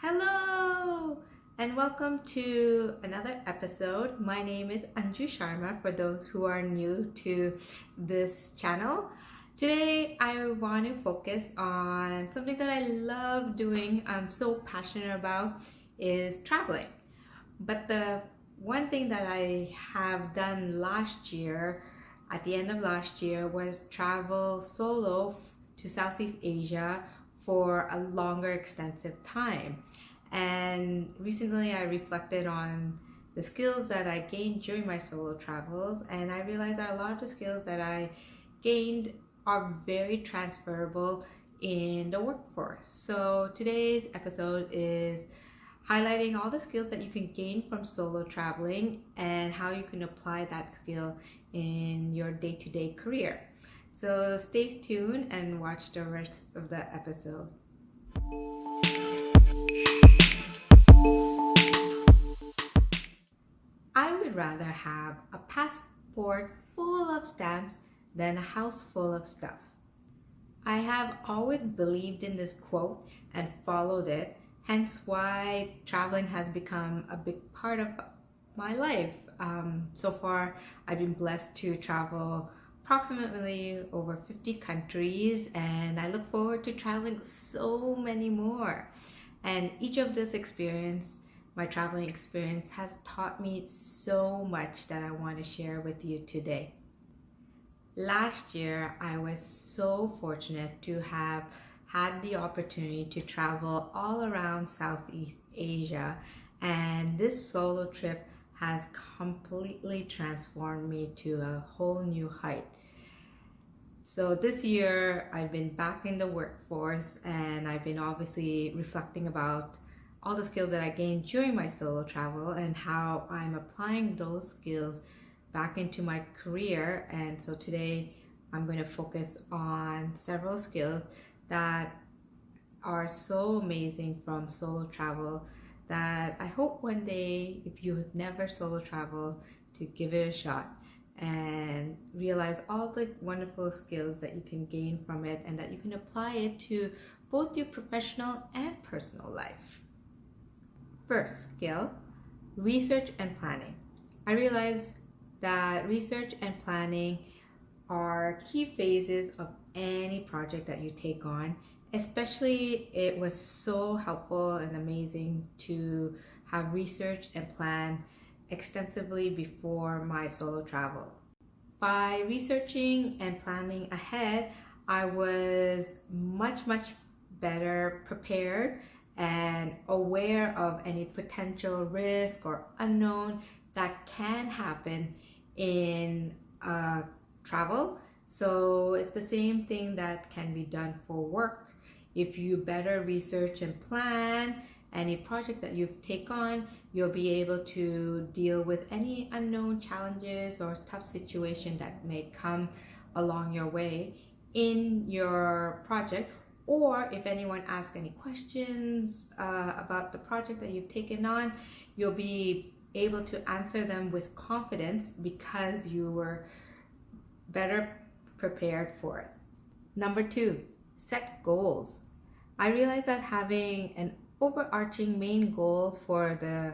Hello and welcome to another episode. My name is Anju Sharma for those who are new to this channel. Today I want to focus on something that I love doing, I'm so passionate about, is traveling. But the one thing that I have done last year, at the end of last year, was travel solo to Southeast Asia for a longer extensive time. And recently I reflected on the skills that I gained during my solo travels, and I realized that a lot of the skills that I gained are very transferable in the workforce. So today's episode is highlighting all the skills that you can gain from solo traveling and how you can apply that skill in your day-to-day career. So stay tuned and watch the rest of the episode. I would rather have a passport full of stamps than a house full of stuff. I have always believed in this quote and followed it, hence why traveling has become a big part of my life. So far, I've been blessed to travel approximately over 50 countries, and I look forward to traveling so many more. And each of this experience, my traveling experience, has taught me so much that I want to share with you today. Last year, I was so fortunate to have had the opportunity to travel all around Southeast Asia, and this solo trip has completely transformed me to a whole new height. So this year, I've been back in the workforce, and I've been obviously reflecting about all the skills that I gained during my solo travel and how I'm applying those skills back into my career. And so today I'm going to focus on several skills that are so amazing from solo travel that I hope one day, if you have never solo traveled, to give it a shot and realize all the wonderful skills that you can gain from it and that you can apply it to both your professional and personal life. First skill, research and planning. I realize that research and planning are key phases of any project that you take on. Especially, it was so helpful and amazing to have researched and planned extensively before my solo travel. By researching and planning ahead, I was much better prepared and aware of any potential risk or unknown that can happen in travel. So it's the same thing that can be done for work. If you better research and plan any project that you take on, you'll be able to deal with any unknown challenges or tough situation that may come along your way in your project. Or if anyone asks any questions about the project that you've taken on, you'll be able to answer them with confidence because you were better prepared for it. Number 2, set goals. I realized that having an overarching main goal for the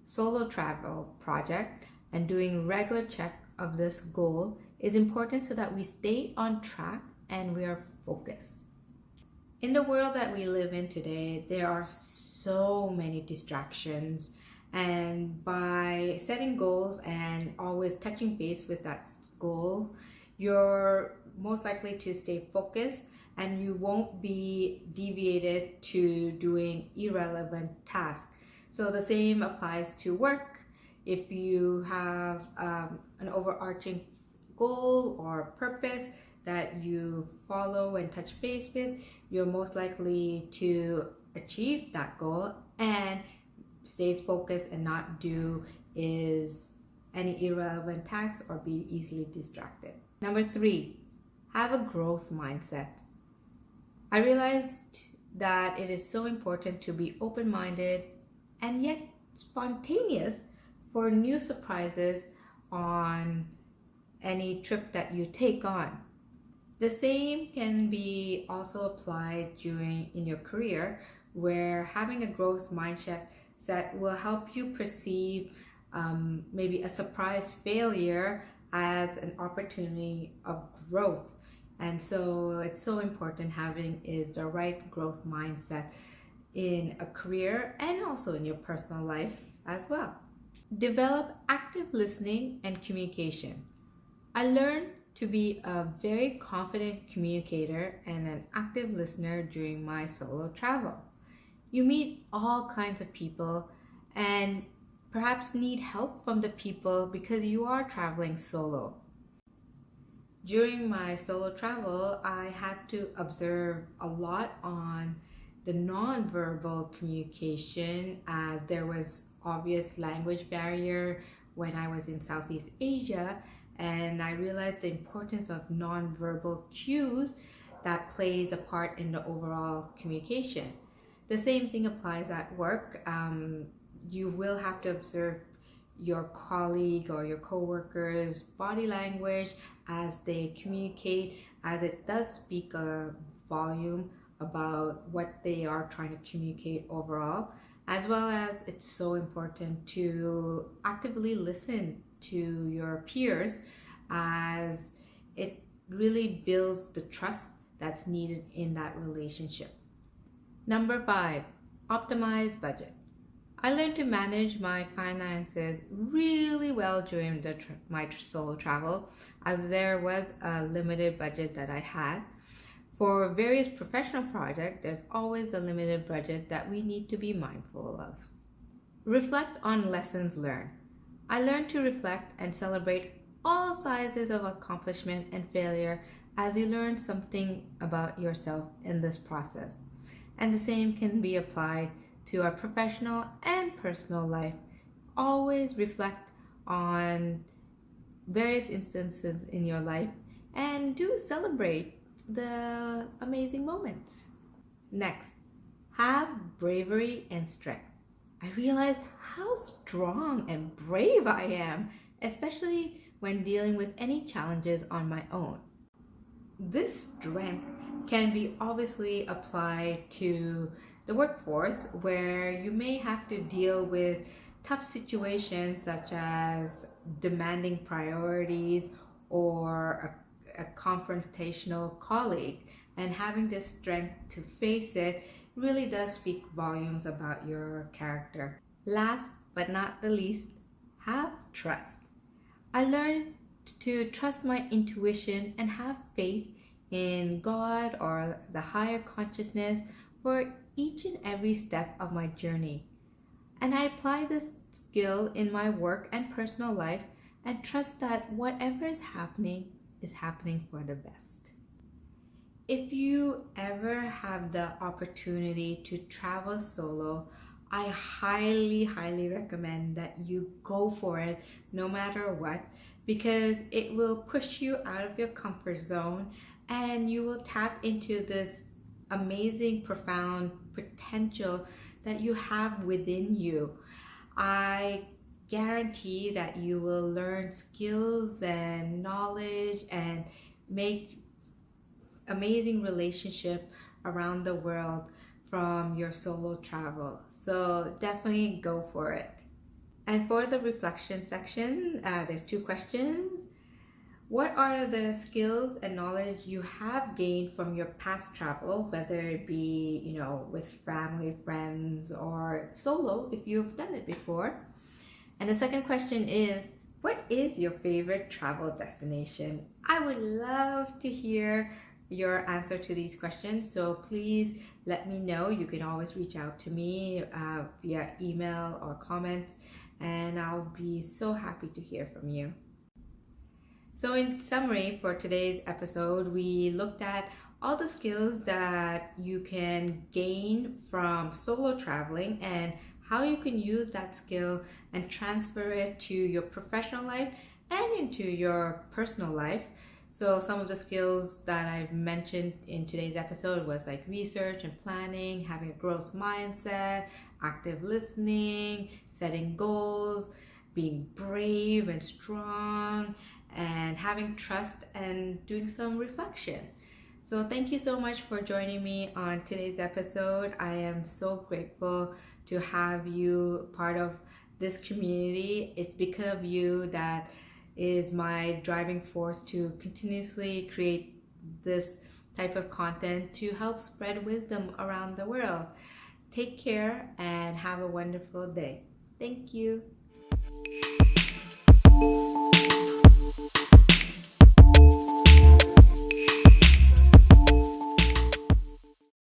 solo travel project and doing regular check of this goal is important so that we stay on track and we are focused. In the world that we live in today, there are so many distractions, and by setting goals and always touching base with that goal, you're most likely to stay focused and you won't be deviated to doing irrelevant tasks. So the same applies to work. If you have an overarching goal or purpose that you follow and touch base with, you're most likely to achieve that goal and stay focused and not do is any irrelevant tasks or be easily distracted. Number 3, have a growth mindset. I realized that it is so important to be open-minded and yet spontaneous for new surprises on any trip that you take on. The same can be also applied during in your career, where having a growth mindset will help you perceive maybe a surprise failure as an opportunity of growth. And so it's so important having is the right growth mindset in a career and also in your personal life as well. Develop active listening and communication. I learned to be a very confident communicator and an active listener during my solo travel. You meet all kinds of people and perhaps need help from the people because you are traveling solo. During my solo travel, I had to observe a lot on the non-verbal communication as there was obvious language barrier when I was in Southeast Asia, and I realized the importance of non-verbal cues that plays a part in the overall communication. The same thing applies at work. You will have to observe your colleague or your coworkers' body language as they communicate, as it does speak a volume about what they are trying to communicate overall, as well as it's so important to actively listen to your peers as it really builds the trust that's needed in that relationship. Number 5, optimize budget. I learned to manage my finances really well during my solo travel, as there was a limited budget that I had. For various professional projects, there's always a limited budget that we need to be mindful of. Reflect on lessons learned. I learned to reflect and celebrate all sizes of accomplishment and failure as you learn something about yourself in this process. And the same can be applied to our professional and personal life. Always reflect on various instances in your life and do celebrate the amazing moments. Next, have bravery and strength. I realized how strong and brave I am, especially when dealing with any challenges on my own. This strength can be obviously applied to the workforce, where you may have to deal with tough situations such as demanding priorities or a confrontational colleague, and having this strength to face it really does speak volumes about your character. Last but not the least, have trust. I learned to trust my intuition and have faith in God or the higher consciousness for each and every step of my journey. And I apply this skill in my work and personal life and trust that whatever is happening for the best. If you ever have the opportunity to travel solo, I highly recommend that you go for it no matter what, because it will push you out of your comfort zone and you will tap into this amazing, profound potential that you have within you. I guarantee that you will learn skills and knowledge and make amazing relationship around the world from your solo travel. So definitely go for it. And for the reflection section, there's 2 questions. What are the skills and knowledge you have gained from your past travel, whether it be, with family, friends, or solo if you've done it before? And the second question is, what is your favorite travel destination? I would love to hear your answer to these questions, so please let me know. You can always reach out to me via email or comments, and I'll be so happy to hear from you. So in summary, for today's episode, we looked at all the skills that you can gain from solo traveling and how you can use that skill and transfer it to your professional life and into your personal life. So some of the skills that I've mentioned in today's episode was like research and planning, having a growth mindset, active listening, setting goals, being brave and strong, and having trust and doing some reflection. So, thank you so much for joining me on today's episode. I am so grateful to have you part of this community. It's because of you that is my driving force to continuously create this type of content to help spread wisdom around the world. Take care and have a wonderful day. Thank you.